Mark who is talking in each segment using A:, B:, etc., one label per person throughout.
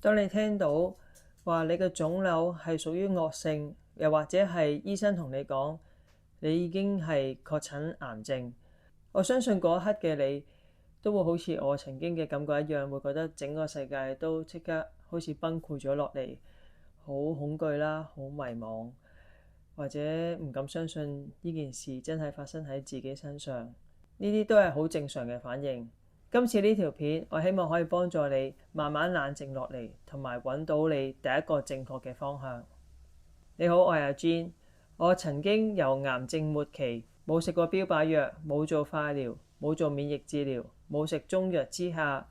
A: 當你聽到話你嘅腫瘤係屬於惡性，又或者係醫生同你講你已經係確診癌症，我相信嗰一刻嘅你都會好似我曾經嘅感覺一樣，會覺得整個世界都即刻好似崩潰咗落嚟，好恐懼啦，好迷茫，或者唔敢相信呢件事真係發生喺自己身上。呢啲都係好正常嘅反應。今次呢條片，我希望可以幫助你慢慢冷靜落嚟，同埋揾到你第一個正確嘅方向。你好，我係阿 Jean。我曾經由癌症末期冇食過標靶藥，冇做化療，冇做免疫治療，冇食中藥之下，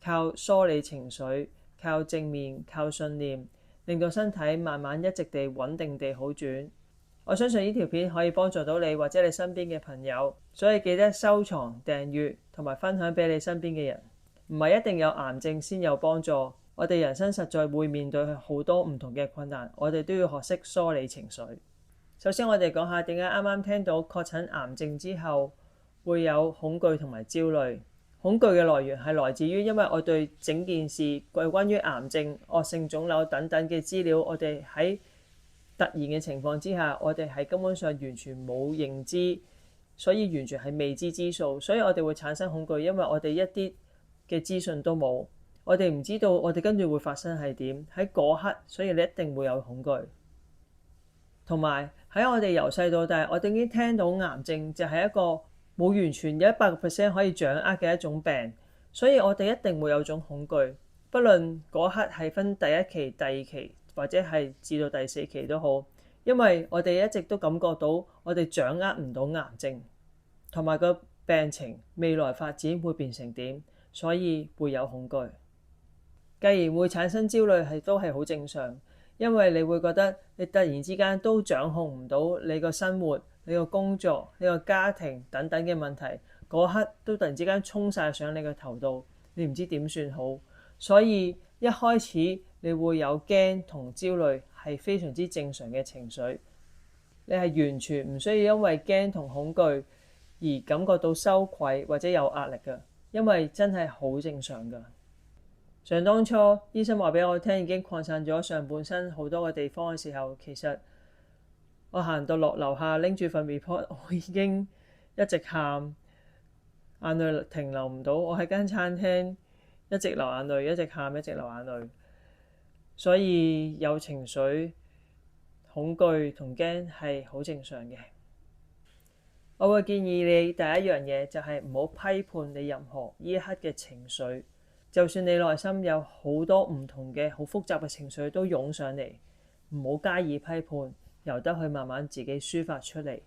A: 靠梳理情緒，靠正面，靠信念，令到身體慢慢一直地穩定地好轉。我相信呢條片可以幫助到你或者你身邊嘅朋友，所以記得收藏、訂閱同埋分享俾你身邊嘅人。唔係一定有癌症先有幫助，我哋人生實在會面對好多唔同嘅困難，我哋都要學識梳理情緒。首先我哋講下點解啱啱聽到確診癌症之後會有恐懼同埋焦慮。恐懼嘅來源係來自於因為我對整件事關於癌症、惡性腫瘤等等嘅資料，我哋喺突然嘅情況之下，我哋係根本上完全冇認知，所以完全係未知之數，所以我哋會產生恐懼，因為我哋一啲嘅資訊都冇，我哋唔知道我哋跟住會發生係點喺嗰刻，所以你一定會有恐懼。同埋喺我哋由細到大，我哋已經聽到癌症就係一個冇完全有100%可以掌握嘅一種病，所以我哋一定會有種恐懼，不論嗰刻係分第一期、第二期或者係至到第4期都好，因為我哋一直都感覺到我哋掌握唔到癌症同埋個病情未來發展會變成點，所以會有恐懼，繼而會產生焦慮都係好正常。因為你會覺得你突然之間都掌控唔到你個生活、你個工作、你個家庭等等嘅問題，嗰刻都突然之間衝晒上你個頭度，你唔知點算好，所以一開始你會有驚同焦慮係非常之正常嘅情緒，你係完全唔需要因為驚同恐懼而感覺到羞愧或者有壓力㗎，因為真係好正常㗎。想當初醫生話俾我聽已經擴散咗上半身好多個地方嘅時候，其實我行到落樓下拎住份 report， 我已經一直喊，眼淚停留唔到。我喺間餐廳一直流眼淚，一直喊，一直流眼淚。所以有情緒、恐懼同驚係好正常嘅。我會建議你第一樣嘢就係唔好批判你任何呢一刻嘅情緒。就算你內心有好多唔同嘅好複雜嘅情緒都湧上嚟，唔好加以批判，由得佢慢慢自己抒發出嚟。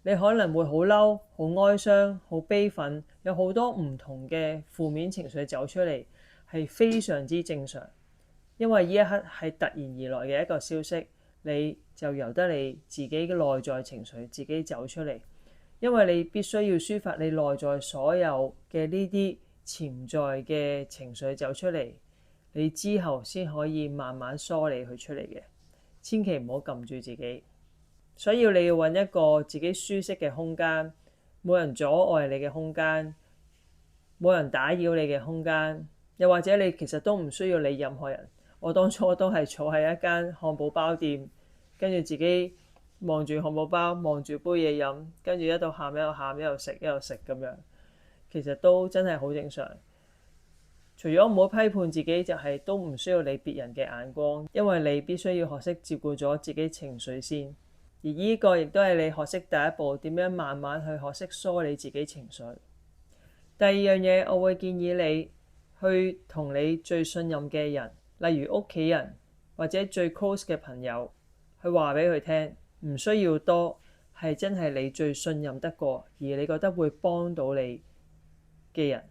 A: 你可能會好嬲、好哀傷、好悲憤，有好多唔同嘅負面情緒走出嚟，係非常之正常。因為呢一刻係突然而來嘅一個消息，你就由得你自己嘅內在情緒自己走出嚟，因為你必須要抒發你內在所有嘅呢啲潛在嘅情緒走出嚟，你之後先可以慢慢梳理佢出嚟嘅。千祈唔好撳住自己，所以你要揾一個自己舒適嘅空間，冇人阻礙你嘅空間，冇人打擾你嘅空間，又或者你其實都唔需要理任何人。我當初都係坐喺一間漢堡包店，跟住自己望住漢堡包，望住杯嘢飲，跟住一度喊一路喊，一路食一路食咁樣。其實都真係好正常。除咗唔好批判自己，就係都唔需要理別人嘅眼光，因為你必須要學識照顧咗自己情緒先。而呢個亦都係你學識第一步，點樣慢慢去學識梳理自己情緒。第二樣嘢，我會建議你去同你最信任嘅人，例如屋企人或者最 close 嘅朋友，去話俾佢聽，唔需要多，係真係你最信任得過，而你覺得會幫到你嘅人。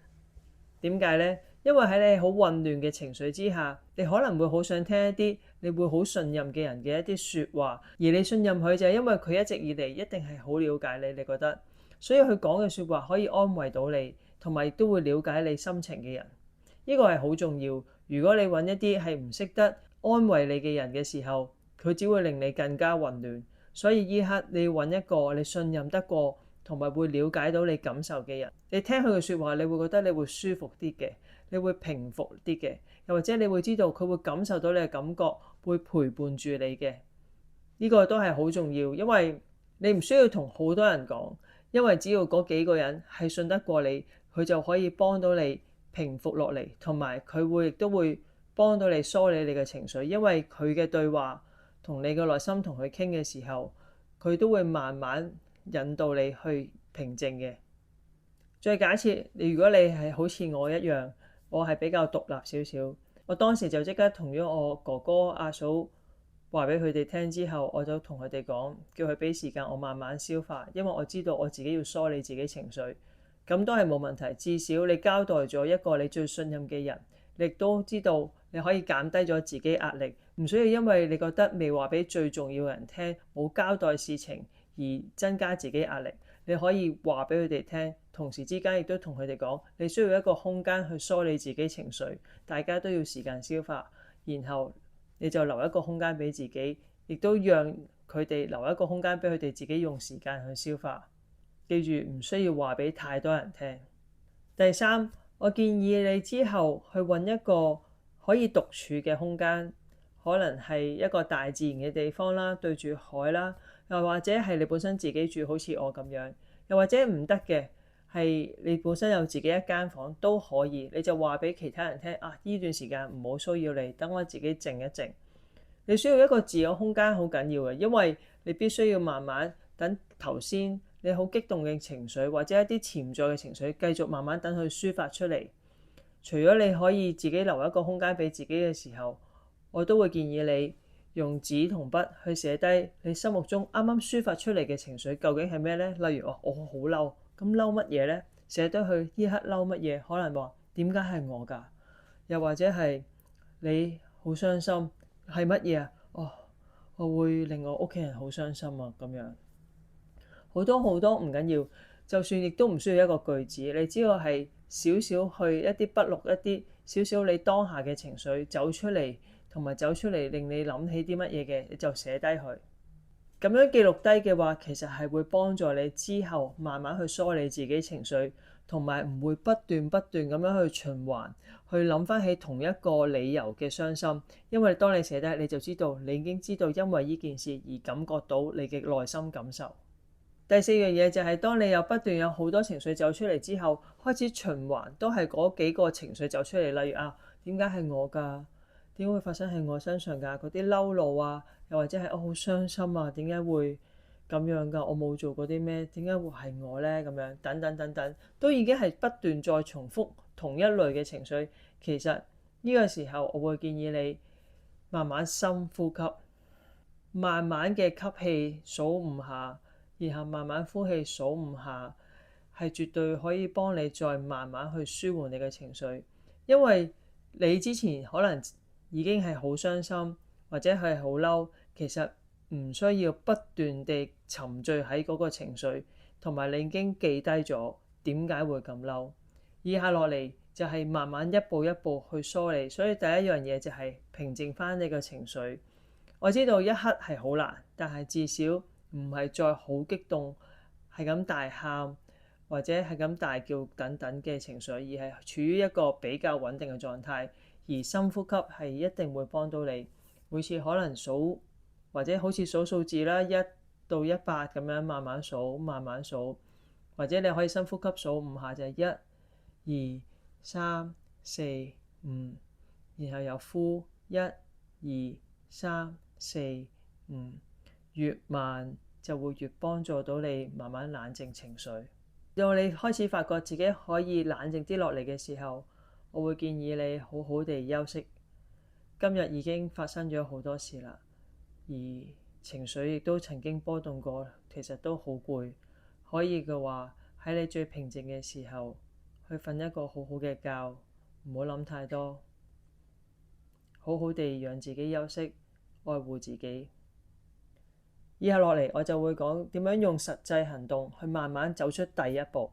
A: 點解呢？因為喺你好混亂嘅情緒之下，你可能會好想聽一啲你會好信任嘅人嘅一啲說話，而你信任佢就係因為佢一直以嚟一定係好了解你，你覺得，所以佢講嘅說話可以安慰到你，同埋亦都會了解你心情嘅人。呢個係好重要。如果你揾一啲係唔識得安慰你嘅人嘅時候，佢只會令你更加混亂。所以呢刻你要揾一個你信任得過，同埋會了解到你感受嘅人。你聽佢嘅説話，你會覺得你會舒服啲嘅，你會平復啲嘅，又或者你會知道佢會感受到你嘅感覺，會陪伴住你嘅。呢個都係好重要，因為你唔需要同好多人講，因為只要嗰幾個人係信得過你，佢就可以幫到你平復落嚟，同埋佢亦都會幫到你梳理你嘅情緒，因為佢嘅對話同你嘅內心同佢傾嘅時候，佢都會慢慢引導你去平靜嘅。再假設如果你係好似我一樣，我係比較獨立少少，我當時就即刻同咗我哥哥阿嫂話俾佢哋聽之後，我就同佢哋講，叫佢俾時間我慢慢消化，因為我知道我自己要梳理自己情緒，咁都係冇問題。至少你交代咗一個你最信任嘅人，你亦都知道你可以減低咗自己壓力，唔需要因為你覺得未話俾最重要嘅人聽，冇交代事情而增加自己壓力。你可以話俾佢哋聽，同時之間亦都同佢哋講，你需要一個空間去梳理自己情緒，大家都要時間消化，然後你就留一個空間俾自己，亦都讓佢哋留一個空間俾佢哋自己用時間去消化。記住，唔需要話俾太多人聽。第三，我建議你之後去揾一個可以獨處嘅空間，可能係一個大自然嘅地方啦，對住海啦，又或者係你本身自己住好似我咁樣，又或者唔得嘅係你本身有自己一間房都可以，你就話俾其他人聽啊，呢段時間唔好騷擾你，等我自己靜一靜。你需要一個自由空間好緊要嘅，因為你必須要慢慢等頭先你好激動嘅情緒或者一啲潛在嘅情緒繼續慢慢等佢抒發出嚟。除咗你可以自己留一個空間俾自己嘅時候，我都會建議你用紙同筆去寫低你心目中啱啱抒發出嚟嘅情緒究竟係咩呢？例如我好嬲，咁嬲乜嘢呢？寫低佢呢刻嬲乜嘢？可能話點解係我㗎？又或者係你好傷心，係乜嘢啊？我會令我屋企人好傷心啊！咁樣好多好多唔緊要，就算亦都唔需要一個句子，你只要係少少去一啲筆錄一啲少少你當下嘅情緒走出嚟，同埋走出嚟令你諗起啲乜嘢嘅，你就寫低佢。咁樣記錄低嘅話，其實係會幫助你之後慢慢去梳理自己情緒，同埋唔會不斷咁樣去循環，去諗翻起同一個理由嘅傷心。因為當你寫低，你就知道你已經知道因為呢件事而感覺到你嘅內心感受。第四樣嘢就係當你有不斷有好多情緒走出嚟之後，開始循環都係嗰幾個情緒走出嚟，例如點解係我㗎？點會發生喺我身上㗎？嗰啲嬲怒啊，又或者係我好傷心啊，點解會咁樣㗎？我冇做過啲咩？點解會係我呢？咁樣等等等等，都已經係不斷再重複同一類嘅情緒。其實呢個時候，我會建議你慢慢深呼吸，慢慢嘅吸氣數5下，然後慢慢呼氣數5下，係絕對可以幫你再慢慢去舒緩你嘅情緒。因為你之前可能已經係好傷心或者係好嬲，其實唔需要不斷地沉醉喺嗰個情緒，同埋你已經記低咗點解會咁嬲。以下落嚟就係慢慢一步一步去梳理，所以第一樣嘢就係平靜返你嘅情緒。我知道一刻係好難，但係至少唔係再好激動，係咁大喊或者係咁大叫等等嘅情緒，而係處於一個比較穩定嘅狀態。而深呼吸係一定會幫到你，每次可能數或者好似數數字啦，1到100咁樣慢慢數，慢慢數，或者你可以深呼吸數5下，就係1、2、3、4、5，然後又呼1、2、3、4、5，越慢就會越幫助到你慢慢冷靜情緒。到你開始發覺自己可以冷靜啲落嚟嘅時候，我會建議你好好地休息。今日已經發生咗好多事啦，而情緒亦都曾經波動過，其實都好攰。可以嘅話，喺你最平靜嘅時候去瞓一個好好嘅覺，唔好諗太多，好好地讓自己休息，愛護自己。以下落嚟我就會講點樣用實際行動去慢慢走出第一步。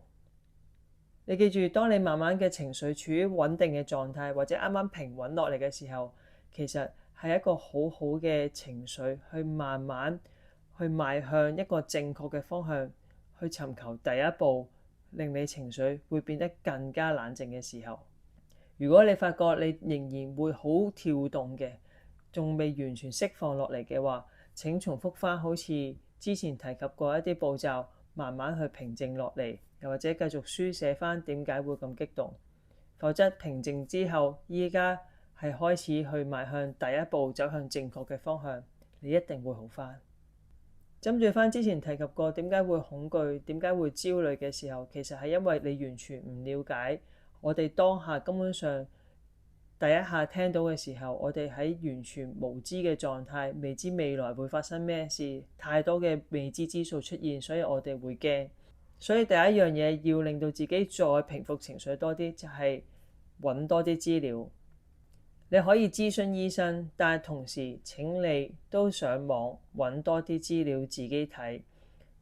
A: 你記住，當你慢慢嘅情緒處於穩定嘅狀態，或者啱啱平穩落嚟嘅時候，其實係一個好好嘅情緒去慢慢去邁向一個正確嘅方向，去尋求第一步，令你情緒會變得更加冷靜嘅時候。如果你發覺你仍然會好跳動嘅，仲未完全釋放落嚟嘅話，請重複翻好似之前提及過一啲步驟，慢慢去平靜落嚟，又或者繼續書寫翻點解會咁激動。否則平靜之後，依家係開始去邁向第一步，走向正確嘅方向，你一定會好翻。針對翻之前提及過點解會恐懼、點解會焦慮嘅時候，其實係因為你完全唔了解我哋當下根本上第一下聽到嘅時候，我哋喺完全無知嘅狀態，未知未來會發生咩事，太多嘅未知之數出現，所以我哋會驚。所以第一樣嘢要令到自己再平復情緒多啲，就係揾多啲資料。你可以諮詢醫生，但係同時請你都上網揾多啲資料自己睇。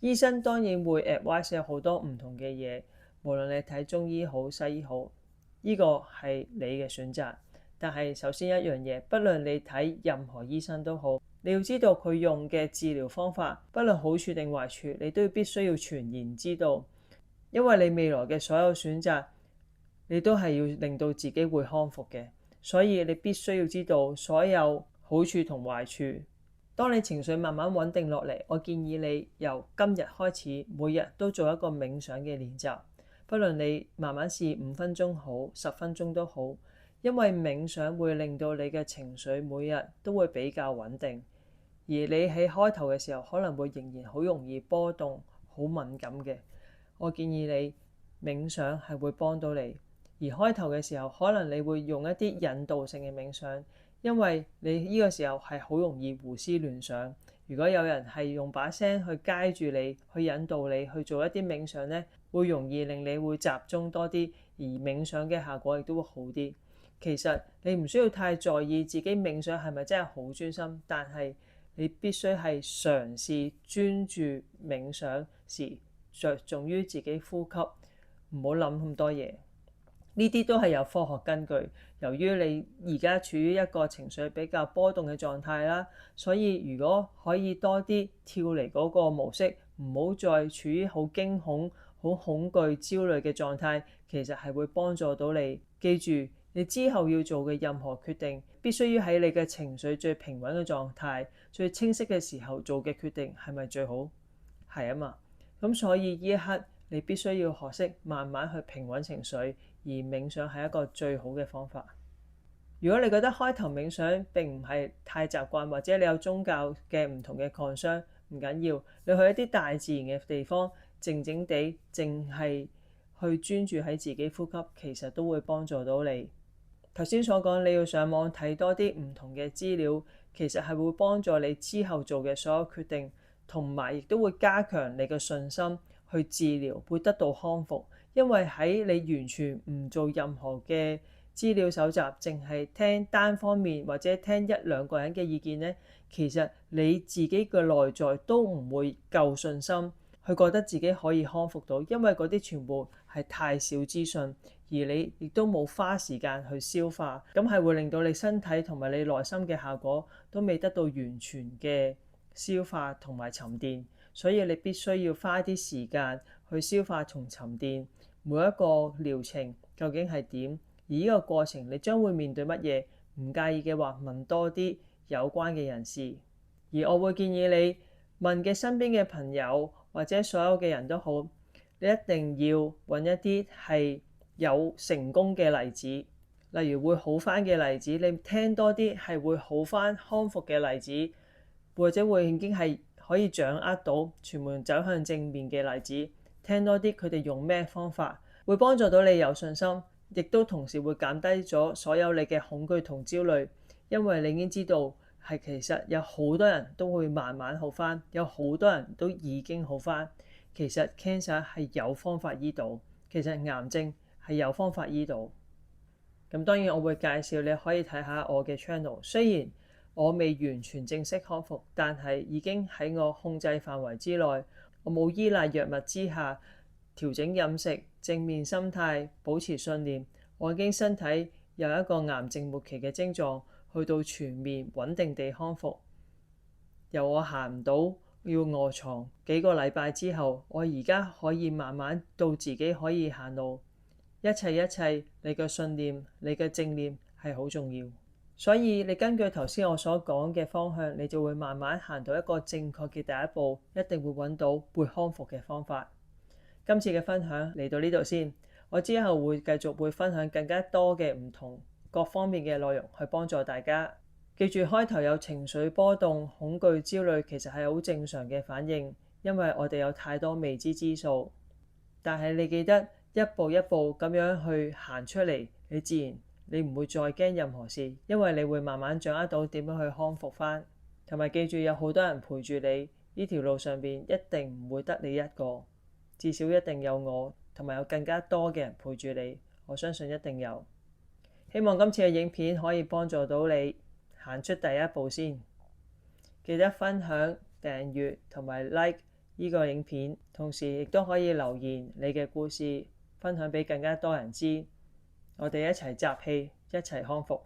A: 醫生當然會 advise 有好多唔同嘅嘢，無論你睇中醫好西醫好，呢個係你嘅選擇。但係首先一樣嘢，不論你睇任何醫生都好，你要知道佢用嘅治療方法，不論好處定壞處，你都必須要全然知道，因為你未來嘅所有選擇，你都係要令到自己會康復嘅。所以你必須要知道所有好處同壞處。當你情緒慢慢穩定落嚟，我建議你由今日開始，每日都做一個冥想嘅練習。不論你慢慢試5分鐘好，10分鐘都好，因為冥想會令到你嘅情緒每日都會比較穩定。而你喺開頭嘅時候可能會仍然好容易波動、好敏感嘅，我建議你冥想係會幫到你。而開頭嘅時候，可能你會用一啲引導性嘅冥想，因為你呢個時候係好容易胡思亂想。如果有人係用把聲去街住你，去引導你去做一啲冥想呢，會容易令你會集中多啲，而冥想嘅效果亦都會好啲。其實你唔需要太在意自己冥想係咪真係好專心，但係你必須係嘗試專注冥想時，着重於自己呼吸，唔好諗咁多嘢。呢啲都係有科學根據。由於你而家處於一個情緒比較波動嘅狀態啦，所以如果可以多啲跳離嗰個模式，唔好再處於好驚恐、好恐懼、焦慮嘅狀態，其實係會幫助到你。記住，你之後要做嘅任何決定，必須要喺你嘅情緒最平穩嘅狀態、最清晰嘅時候做嘅決定，係咪最好？係啊嘛。咁所以呢一刻你必須要學識慢慢去平穩情緒。而冥想係一個最好嘅方法。如果你覺得開頭冥想並唔係太習慣，或者你有宗教嘅唔同嘅concern，唔緊要，你去一啲大自然嘅地方，靜靜地淨係去專注喺自己呼吸，其實都會幫助到你。頭先所講，你要上網睇多啲唔同嘅資料，其實係會幫助你之後做嘅所有決定，同埋亦都會加強你嘅信心，去治療會得到康復。因為喺你完全唔做任何嘅資料搜集，淨係聽單方面或者聽一兩個人嘅意見呢，其實你自己嘅內在都唔會夠信心去覺得自己可以康復到，因為嗰啲全部係太少資訊，而你亦都冇花時間去消化，咁係會令到你身體同埋你內心嘅效果都未得到完全嘅消化同埋沉澱，所以你必須要花啲時間去消化同沉澱每一個療程究竟係點，而呢個過程你將會面對乜嘢，唔介意嘅話問多啲有關嘅人士。而我會建議你問嘅身邊嘅朋友或者所有嘅人都好，你一定要揾一啲係有成功嘅例子，例如會好返嘅例子，你聽多啲係會好返康復嘅例子，或者會已經係可以掌握到全部走向正面嘅例子。聽多啲佢哋用咩方法，會幫助到你有信心，亦都同時會減低咗所有你嘅恐懼同焦慮，因為你已經知道係其實有好多人都會慢慢好返，有好多人都已經好返。其實 cancer 係有方法醫到，其實癌症係有方法醫到。咁當然我會介紹你可以睇下我嘅 channel， 雖然我未完全正式康復，但係已經喺我控制範圍之內。我冇依賴藥物之下，調整飲食、正面心態、保持信念，我已經身體由一個癌症末期嘅症狀去到全面穩定地康復。由我行唔到要臥床幾個禮拜之後，我而家可以慢慢到自己可以行路。一切，你嘅信念，你嘅正念係好重要。所以你根據頭先我所講嘅方向，你就會慢慢行到一個正確嘅第一步，一定會揾到會康復嘅方法。今次嘅分享嚟到呢度先，我之後會繼續會分享更加多嘅唔同各方面嘅內容去幫助大家。記住，開頭有情緒波動、恐懼、焦慮，其實係好正常嘅反應，因為我哋有太多未知之數。但係你記得一步一步咁樣去行出嚟，你自然你唔會再驚任何事，因為你會慢慢掌握到點樣去康復返。同埋記住，有好多人陪住你，呢條路上邊一定唔會得你一個，至少一定有我，同埋有更加多嘅人陪住你。我相信一定有。希望今次嘅影片可以幫助到你行出第一步先。記得分享、訂閱同埋 like 呢個影片，同時亦都可以留言你嘅故事，分享俾更加多人知。我哋一齊集氣，一齊康復。